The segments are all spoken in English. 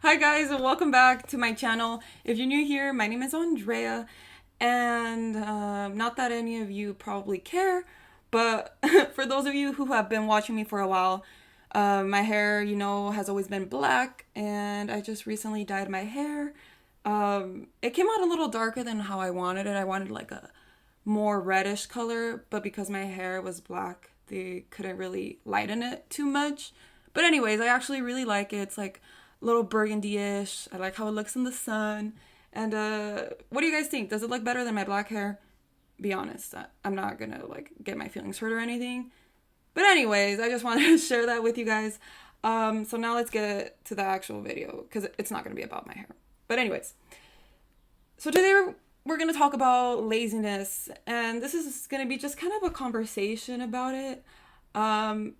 Hi guys, and welcome back to my channel. If you're new here, my name is Andrea, and not that any of you probably care, but for those of you who have been watching me for a while, my hair, has always been black, and I just recently dyed my hair. It came out a little darker than how I wanted it. I wanted like a more reddish color, but because my hair was black, they couldn't really lighten it too much. But anyways, I actually really like it. It's like a little burgundy-ish. I like how it looks in the sun. And what do you guys think? Does it look better than my black hair? Be honest. I'm not gonna like get my feelings hurt or anything. But anyways, I just wanted to share that with you guys. So now let's get to the actual video because it's not gonna be about my hair. But anyways, so today we're going to talk about laziness, and this is going to be just kind of a conversation about it. And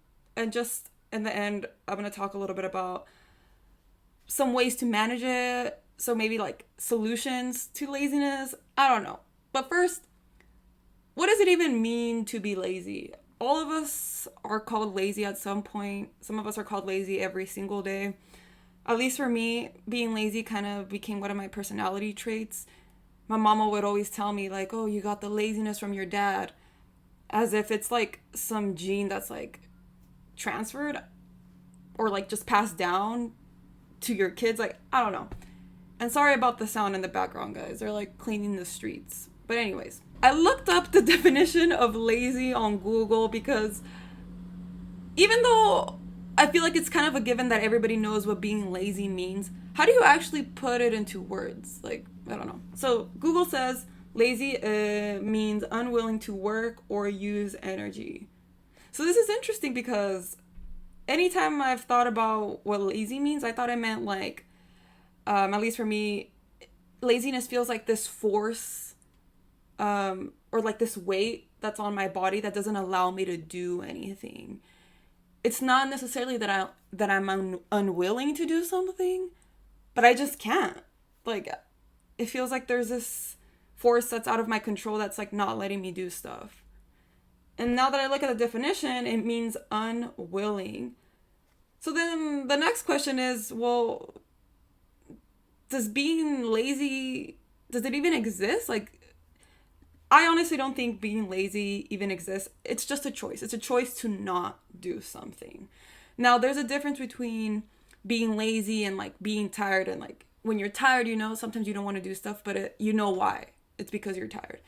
just in the end, I'm going to talk a little bit about some ways to manage it. So maybe like solutions to laziness. I don't know. But first, what does it even mean to be lazy? All of us are called lazy at some point. Some of us are called lazy every single day. At least for me, being lazy kind of became one of my personality traits. My mama would always tell me, like, oh, you got the laziness from your dad, as if it's like some gene that's like transferred or like just passed down to your kids. Like, I don't know. And sorry about the sound in the background, guys. They're like cleaning the streets. But, anyways, I looked up the definition of lazy on Google because even though I feel like it's kind of a given that everybody knows what being lazy means, how do you actually put it into words? Like, I don't know. So Google says lazy means unwilling to work or use energy. So this is interesting because anytime I've thought about what lazy means, I thought it meant like, at least for me, laziness feels like this force, or like this weight that's on my body that doesn't allow me to do anything. It's not necessarily that I'm unwilling to do something, but I just can't. Like, it feels like there's this force that's out of my control that's like not letting me do stuff. And now that I look at the definition, it means unwilling. So then the next question is, well, does being lazy, does it even exist? Like, I honestly don't think being lazy even exists. It's just a choice. It's a choice to not do something. Now, there's a difference between being lazy and like being tired. And like when you're tired, sometimes you don't want to do stuff, but you know why. It's because you're tired.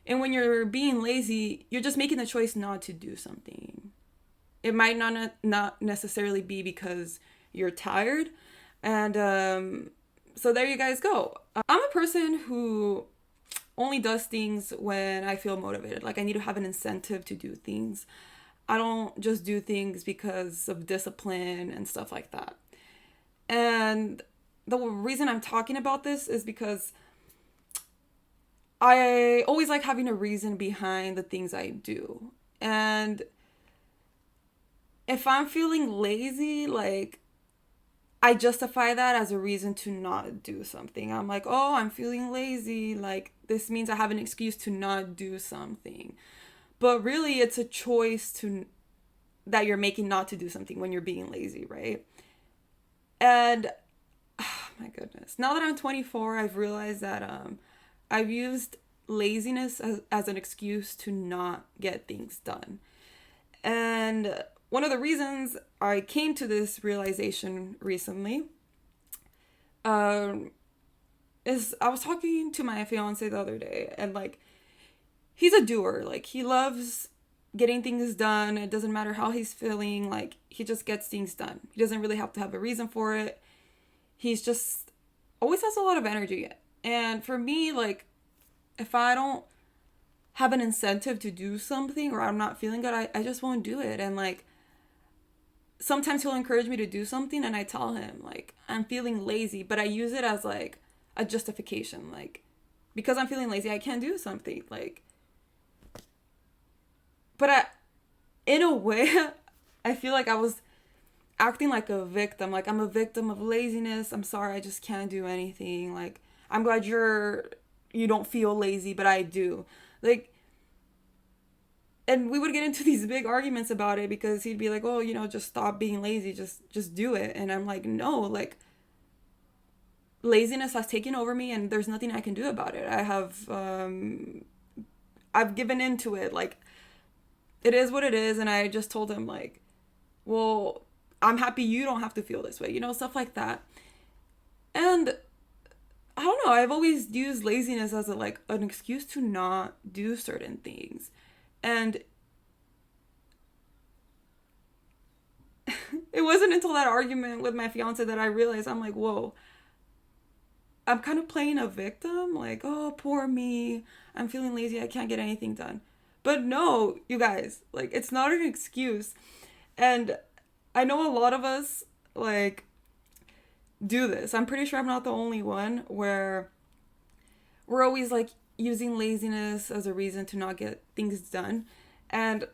And when you're being lazy, you're just making the choice not to do something. It might not necessarily be because you're tired. And so there you guys go. I'm a person who only does things when I feel motivated. Like I need to have an incentive to do things. I don't just do things because of discipline and stuff like that. And the reason I'm talking about this is because I always like having a reason behind the things I do. And if I'm feeling lazy, like I justify that as a reason to not do something. I'm like, oh, I'm feeling lazy. Like, this means I have an excuse to not do something. But really, it's a choice that you're making not to do something when you're being lazy, right? And oh my goodness, now that I'm 24, I've realized that I've used laziness as an excuse to not get things done. And one of the reasons I came to this realization recently um, is I was talking to my fiance the other day, and like, he's a doer. Like, he loves getting things done. It doesn't matter how he's feeling. Like, he just gets things done. He doesn't really have to have a reason for it. He's just always has a lot of energy. And for me, like, if I don't have an incentive to do something or I'm not feeling good, I just won't do it. And like, sometimes he'll encourage me to do something and I tell him like I'm feeling lazy, but I use it as like a justification. Like, because I'm feeling lazy, I can't do something. Like, but in a way, I feel like I was acting like a victim. Like, I'm a victim of laziness. I'm sorry, I just can't do anything. Like, I'm glad you don't feel lazy, but I do. Like, and we would get into these big arguments about it because he'd be like, "Oh, just stop being lazy, just do it." And I'm like, "No, like laziness has taken over me and there's nothing I can do about it. I've given into it. Like, it is what it is. And I just told him, like, well, I'm happy you don't have to feel this way, stuff like that. And I don't know, I've always used laziness as an excuse to not do certain things. And it wasn't until that argument with my fiance that I realized, I'm like, whoa, I'm kind of playing a victim. Like, oh, poor me. I'm feeling lazy. I can't get anything done. But no, you guys, like, it's not an excuse. And I know a lot of us, like, do this. I'm pretty sure I'm not the only one where we're always, like, using laziness as a reason to not get things done. And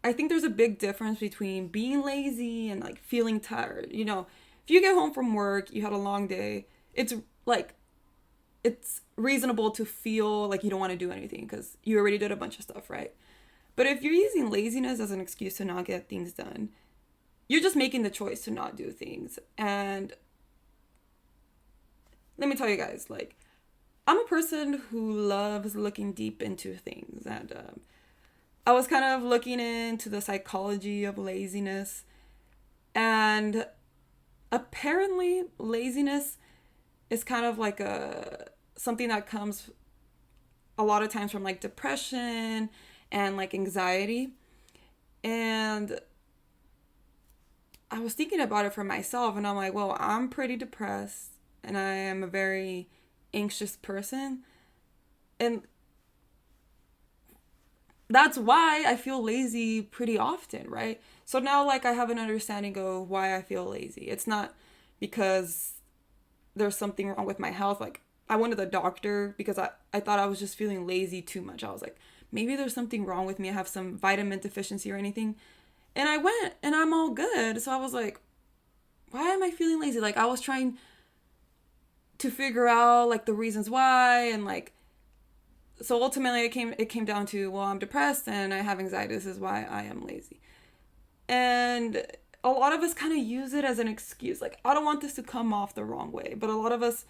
I think there's a big difference between being lazy and, like, feeling tired. If you get home from work, you had a long day, it's like, it's reasonable to feel like you don't want to do anything because you already did a bunch of stuff, right? But if you're using laziness as an excuse to not get things done, you're just making the choice to not do things. And let me tell you guys, like, I'm a person who loves looking deep into things. And I was kind of looking into the psychology of laziness. And apparently, laziness is kind of like something that comes a lot of times from, like, depression and, like, anxiety. And I was thinking about it for myself, and I'm like, well, I'm pretty depressed and I am a very anxious person. And that's why I feel lazy pretty often, right? So now, like, I have an understanding of why I feel lazy. It's not because there's something wrong with my health. Like, I went to the doctor because I thought I was just feeling lazy too much. I was like, maybe there's something wrong with me. I have some vitamin deficiency or anything. And I went and I'm all good. So I was like, why am I feeling lazy? Like, I was trying to figure out, like, the reasons why. And, like, so ultimately it came down to, well, I'm depressed and I have anxiety. This is why I am lazy. And a lot of us kind of use it as an excuse. Like, I don't want this to come off the wrong way, but a lot of us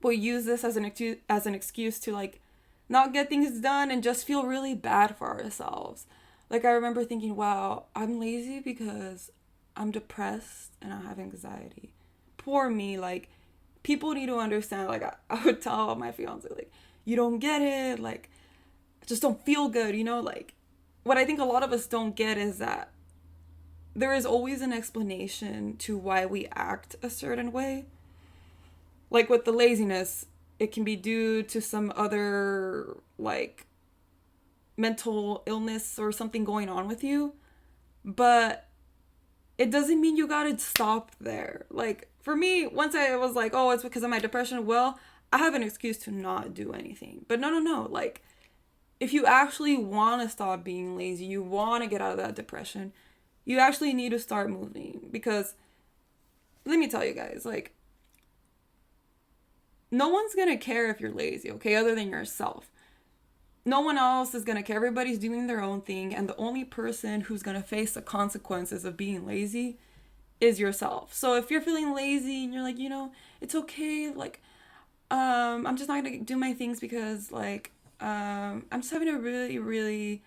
will use this as an excuse to, like, not get things done and just feel really bad for ourselves. Like, I remember thinking, wow, I'm lazy because I'm depressed and I have anxiety. Poor me. Like, people need to understand. Like, I would tell my fiance, like, you don't get it. Like, I just don't feel good, Like, what I think a lot of us don't get is that there is always an explanation to why we act a certain way. Like, with the laziness, it can be due to some other, like, mental illness or something going on with you. But it doesn't mean you gotta stop there. Like, for me, once I was like, oh, it's because of my depression, well, I have an excuse to not do anything. But no. Like, if you actually want to stop being lazy, you want to get out of that depression, you actually need to start moving. Because let me tell you guys, like, no one's gonna care if you're lazy, okay, other than yourself. No one else is gonna care. Everybody's doing their own thing, and the only person who's gonna face the consequences of being lazy is yourself. So if you're feeling lazy and you're like, it's okay, like, I'm just not gonna do my things because, like, I'm just having a really, really,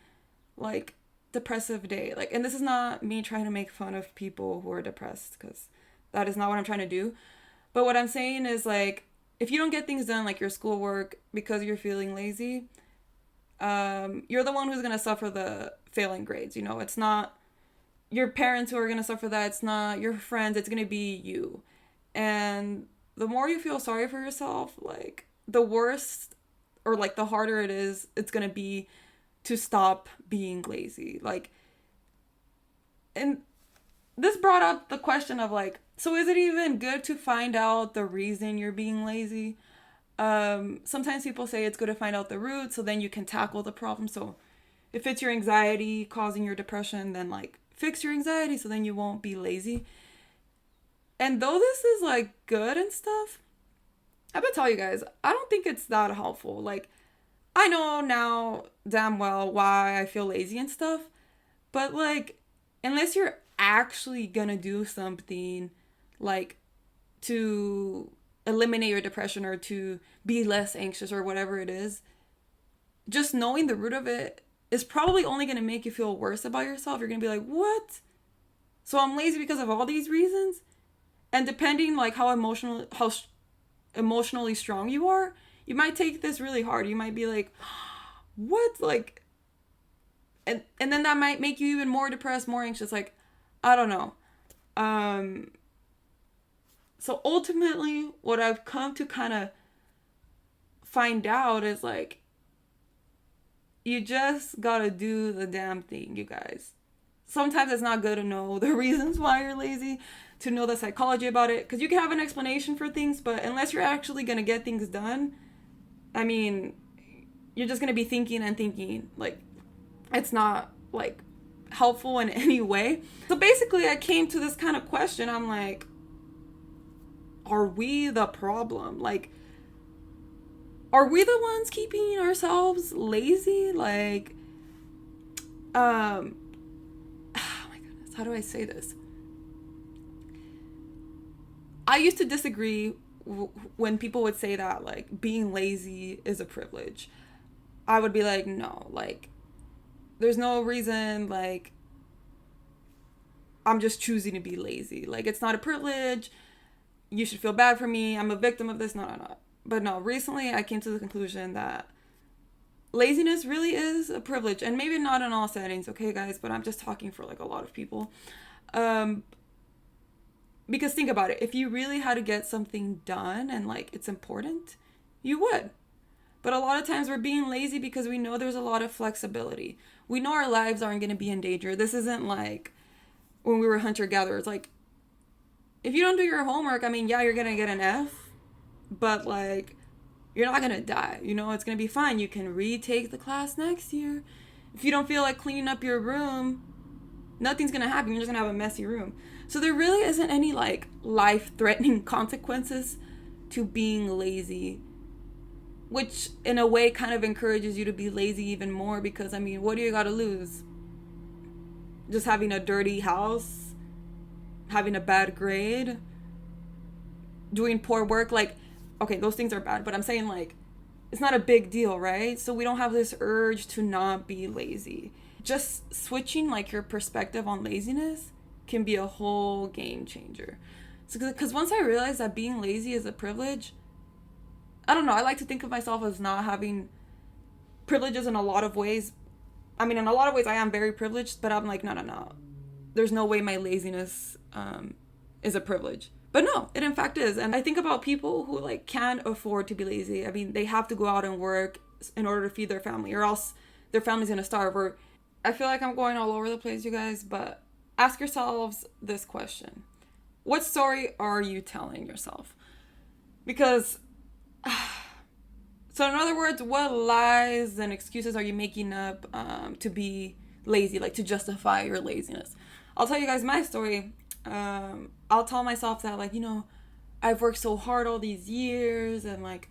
like, depressive day. Like, and this is not me trying to make fun of people who are depressed, because that is not what I'm trying to do. But what I'm saying is, like, if you don't get things done, like your schoolwork, because you're feeling lazy, you're the one who's gonna suffer the failing grades. It's not your parents who are gonna suffer that. It's not your friends. It's gonna be you. And the more you feel sorry for yourself, like, the worse, or, like, the harder it's gonna be to stop being lazy. Like, and this brought up the question of, like, so is it even good to find out the reason you're being lazy? Sometimes people say it's good to find out the root so then you can tackle the problem. So if it's your anxiety causing your depression, then, like, fix your anxiety so then you won't be lazy. And though this is, like, good and stuff, I better tell you guys, I don't think it's that helpful. Like, I know now damn well why I feel lazy and stuff, but, like, unless you're actually gonna do something, like, to eliminate your depression or to be less anxious or whatever it is, just knowing the root of it is probably only going to make you feel worse about yourself. You're going to be like, what? So I'm lazy because of all these reasons? And depending like how emotionally strong you are, you might take this really hard. You might be like, what? Like, and then that might make you even more depressed, more anxious. Like, I don't know. So ultimately, what I've come to kind of find out is like, you just gotta do the damn thing, you guys. Sometimes it's not good to know the reasons why you're lazy, to know the psychology about it, because you can have an explanation for things, but unless you're actually gonna get things done, I mean, you're just gonna be thinking and thinking. Like, it's not like helpful in any way. So basically, I came to this kind of question. I'm like, are we the problem? Like, are we the ones keeping ourselves lazy? Like, oh my goodness, how do I say this? I used to disagree when people would say that, like, being lazy is a privilege. I would be like, no, like, there's no reason, like, I'm just choosing to be lazy. Like, it's not a privilege. You should feel bad for me. I'm a victim of this. No. But no, recently I came to the conclusion that laziness really is a privilege. And maybe not in all settings, okay, guys? But I'm just talking for, like, a lot of people. Because think about it. If you really had to get something done and, like, it's important, you would. But a lot of times we're being lazy because we know there's a lot of flexibility. We know our lives aren't going to be in danger. This isn't like when we were hunter-gatherers. Like, if you don't do your homework, I mean, yeah, you're going to get an F. But, like, you're not going to die. You know, it's going to be fine. You can retake the class next year. If you don't feel like cleaning up your room, nothing's going to happen. You're just going to have a messy room. So there really isn't any, like, life-threatening consequences to being lazy, which in a way kind of encourages you to be lazy even more because, I mean, what do you got to lose? Just having a dirty house? Having a bad grade? Doing poor work? Like, okay, those things are bad, but I'm saying, like, it's not a big deal, right? So we don't have this urge to not be lazy. Just switching, like, your perspective on laziness can be a whole game changer. So, because once I realized that being lazy is a privilege, I don't know, I like to think of myself as not having privileges in a lot of ways. I mean, in a lot of ways I am very privileged, but I'm like, no. There's no way my laziness is a privilege. But no, it in fact is. And I think about people who, like, can't afford to be lazy. I mean, they have to go out and work in order to feed their family, or else their family's gonna starve. Or I feel like I'm going all over the place, you guys, but ask yourselves this question. What story are you telling yourself? Because, so in other words, what lies and excuses are you making up to be lazy, like to justify your laziness? I'll tell you guys my story. I'll tell myself that, like, you know, I've worked so hard all these years, and, like,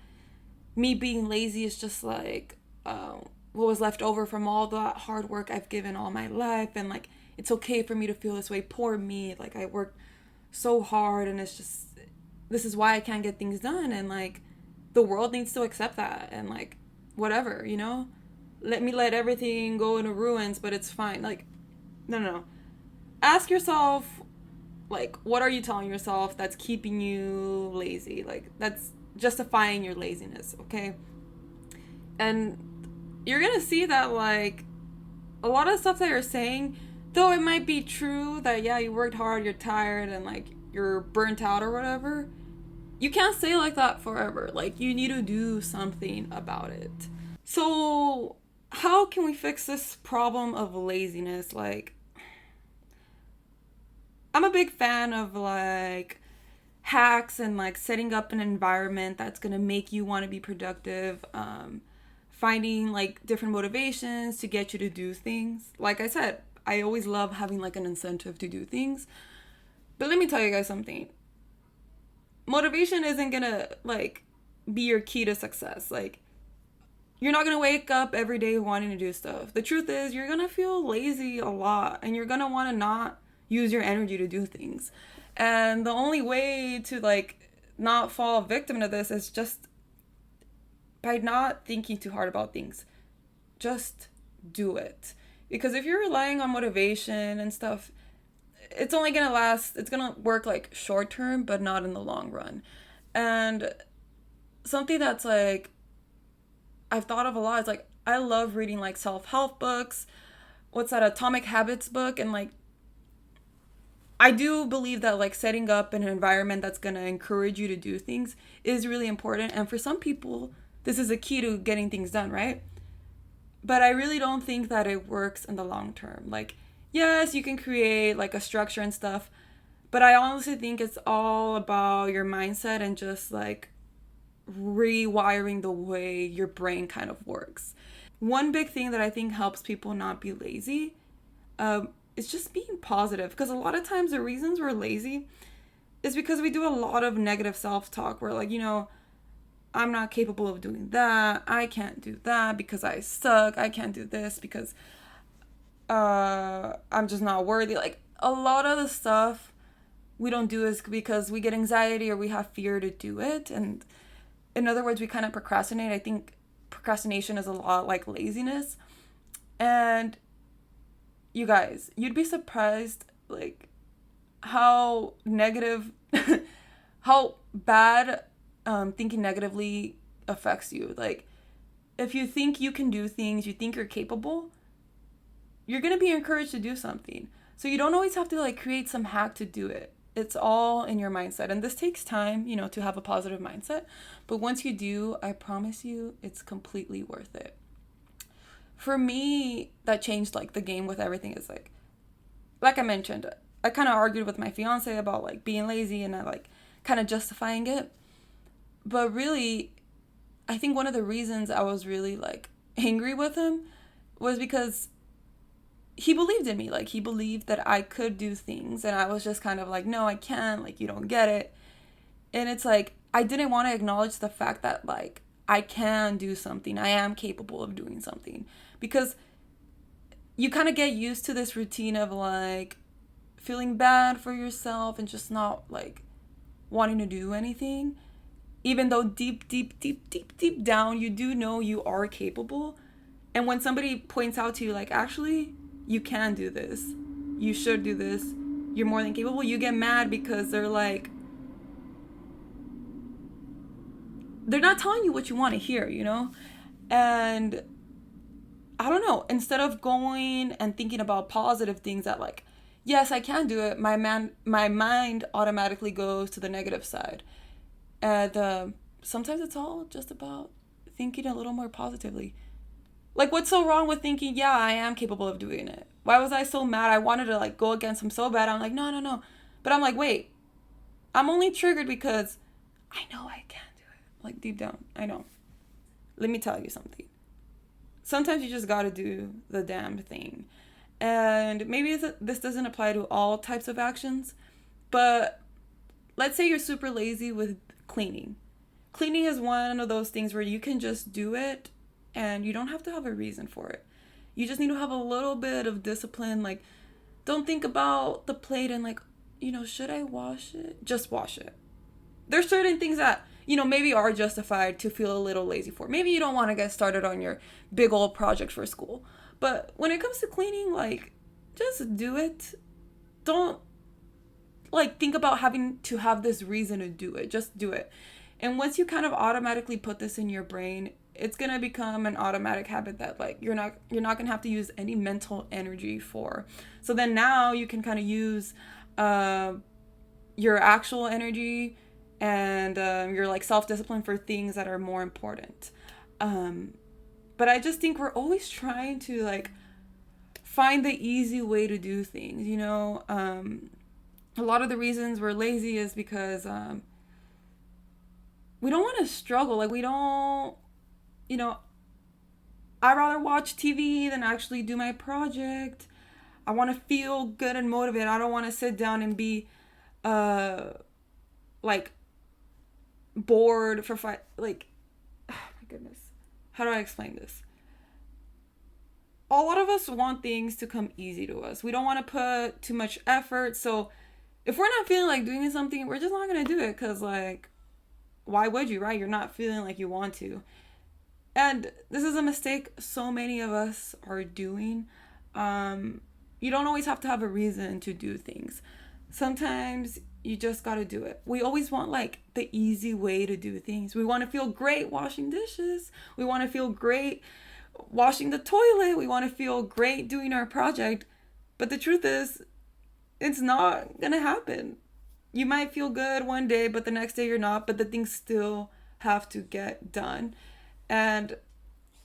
me being lazy is just, like, what was left over from all that hard work I've given all my life, and, like, it's okay for me to feel this way. Poor me. Like, I worked so hard, and it's just, this is why I can't get things done, and, like, the world needs to accept that, and, like, whatever, you know? Let everything go into ruins, but it's fine. Like, no. Ask yourself, like, what are you telling yourself that's keeping you lazy? Like, that's justifying your laziness, okay? And you're gonna see that, like, a lot of stuff that you're saying, though it might be true that, yeah, you worked hard, you're tired, and, like, you're burnt out or whatever, you can't stay like that forever. Like, you need to do something about it. So, how can we fix this problem of laziness? Like, I'm a big fan of, like, hacks and, like, setting up an environment that's gonna make you want to be productive, finding, like, different motivations to get you to do things. Like I said, I always love having, like, an incentive to do things. But let me tell you guys something. Motivation isn't gonna, like, be your key to success. Like, you're not gonna wake up every day wanting to do stuff. The truth is, you're gonna feel lazy a lot, and you're gonna want to not use your energy to do things. And the only way to, like, not fall victim to this is just by not thinking too hard about things. Just do it. Because if you're relying on motivation and stuff, it's only gonna last, it's gonna work like short term, but not in the long run. And something that's like, I've thought of a lot is like, I love reading like self help books. What's that, Atomic Habits book? And like, I do believe that like setting up an environment that's gonna encourage you to do things is really important. And for some people, this is a key to getting things done, right? But I really don't think that it works in the long term. Like, yes, you can create like a structure and stuff, but I honestly think it's all about your mindset and just like rewiring the way your brain kind of works. One big thing that I think helps people not be lazy is just being positive. Because a lot of times the reasons we're lazy is because we do a lot of negative self-talk. We're like, I'm not capable of doing that. I can't do that because I suck. I can't do this because I'm just not worthy. Like a lot of the stuff we don't do is because we get anxiety or we have fear to do it. And in other words, we kind of procrastinate. I think procrastination is a lot like laziness. And you guys, you'd be surprised like how negative, how bad thinking negatively affects you. Like if you think you can do things, you think you're capable, you're going to be encouraged to do something. So you don't always have to like create some hack to do it. It's all in your mindset. And this takes time, to have a positive mindset. But once you do, I promise you, it's completely worth it. For me, that changed like the game with everything is like I mentioned, I kind of argued with my fiance about like being lazy and I like kind of justifying it. But really, I think one of the reasons I was really like angry with him was because he believed in me. Like he believed that I could do things and I was just kind of like, no, I can't, like you don't get it. And it's like I didn't want to acknowledge the fact that like I can do something. I am capable of doing something. Because you kind of get used to this routine of like feeling bad for yourself and just not like wanting to do anything. Even though deep down, you do know you are capable. And when somebody points out to you, like, actually, you can do this. You should do this. You're more than capable. You get mad because they're like, they're not telling you what you want to hear, And I don't know. Instead of going and thinking about positive things that like, yes, I can do it, my mind automatically goes to the negative side. And sometimes it's all just about thinking a little more positively. Like, what's so wrong with thinking, yeah, I am capable of doing it? Why was I so mad? I wanted to, like, go against him so bad. I'm like, no. But I'm like, wait. I'm only triggered because I know I can do it. Like, deep down, I know. Let me tell you something. Sometimes you just gotta do the damn thing. And maybe this doesn't apply to all types of actions, but let's say you're super lazy with cleaning. Cleaning is one of those things where you can just do it and you don't have to have a reason for it. You just need to have a little bit of discipline. Like, don't think about the plate and like, should I wash it? Just wash it. There's certain things that, maybe are justified to feel a little lazy for. Maybe you don't want to get started on your big old project for school. But when it comes to cleaning, like, just do it. Don't like think about having to have this reason to do it. Just do it. And once you kind of automatically put this in your brain, it's going to become an automatic habit that like you're not going to have to use any mental energy for. So then now you can kind of use your actual energy and your like self-discipline for things that are more important. But I just think we're always trying to like find the easy way to do things, a lot of the reasons we're lazy is because we don't want to struggle. Like we don't, I'd rather watch TV than actually do my project. I want to feel good and motivated. I don't want to sit down and be like bored for like, oh my goodness. How do I explain this? A lot of us want things to come easy to us. We don't want to put too much effort. So if we're not feeling like doing something, we're just not going to do it because like why would you, right? You're not feeling like you want to. And this is a mistake so many of us are doing. Um, you don't always have to have a reason to do things. Sometimes you just got to do it. We always want like the easy way to do things. We want to feel great washing dishes. We want to feel great washing the toilet. We want to feel great doing our project. But the truth is, it's not going to happen. You might feel good one day, but the next day you're not, but the things still have to get done. And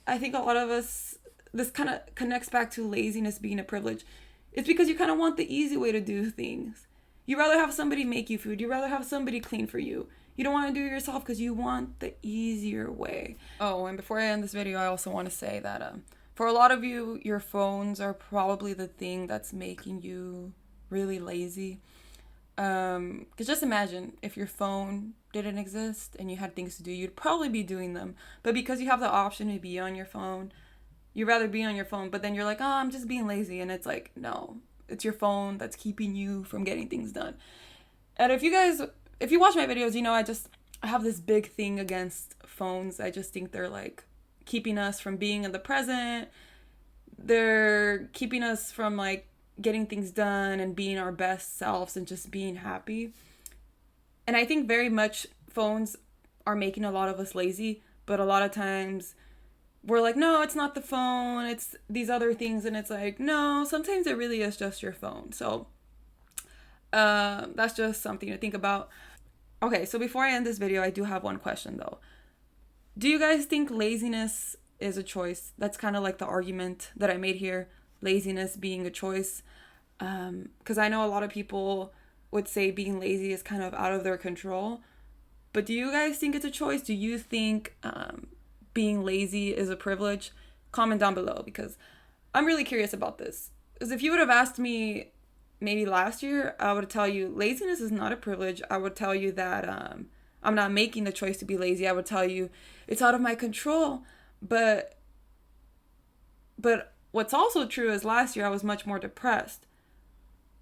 I think a lot of us, this kind of connects back to laziness being a privilege. It's because you kind of want the easy way to do things. You rather have somebody make you food. You rather have somebody clean for you. You don't want to do it yourself because you want the easier way. Oh, and before I end this video, I also want to say that for a lot of you, your phones are probably the thing that's making you really lazy. Because just imagine if your phone didn't exist and you had things to do, you'd probably be doing them. But because you have the option to be on your phone, you'd rather be on your phone. But then you're like, oh, I'm just being lazy. And it's like, no, it's your phone that's keeping you from getting things done. And if you watch my videos, I have this big thing against phones. I just think they're like keeping us from being in the present. They're keeping us from like getting things done and being our best selves and just being happy. And I think very much phones are making a lot of us lazy, but a lot of times we're like, no, it's not the phone, it's these other things. And it's like, no, sometimes it really is just your phone. So that's just something to think about. Okay, so before I end this video, I do have one question though. Do you guys think laziness is a choice? That's kind of like the argument that I made here, laziness being a choice. Because I know a lot of people would say being lazy is kind of out of their control. But do you guys think it's a choice? Do you think being lazy is a privilege? Comment down below because I'm really curious about this. Because if you would have asked me maybe last year, I would tell you laziness is not a privilege. I would tell you that I'm not making the choice to be lazy. I would tell you it's out of my control. But what's also true is last year I was much more depressed.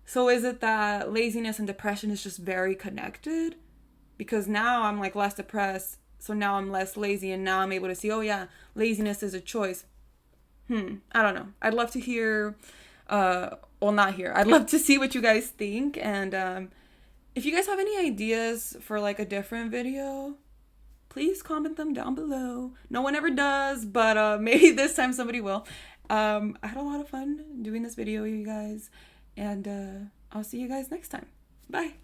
So is it that laziness and depression is just very connected? Because now I'm like less depressed, so now I'm less lazy, and now I'm able to see, oh yeah, laziness is a choice. I don't know. I'd love to hear, not hear. I'd love to see what you guys think, and if you guys have any ideas for like a different video, please comment them down below. No one ever does, but maybe this time somebody will. I had a lot of fun doing this video, you guys. And I'll see you guys next time. Bye.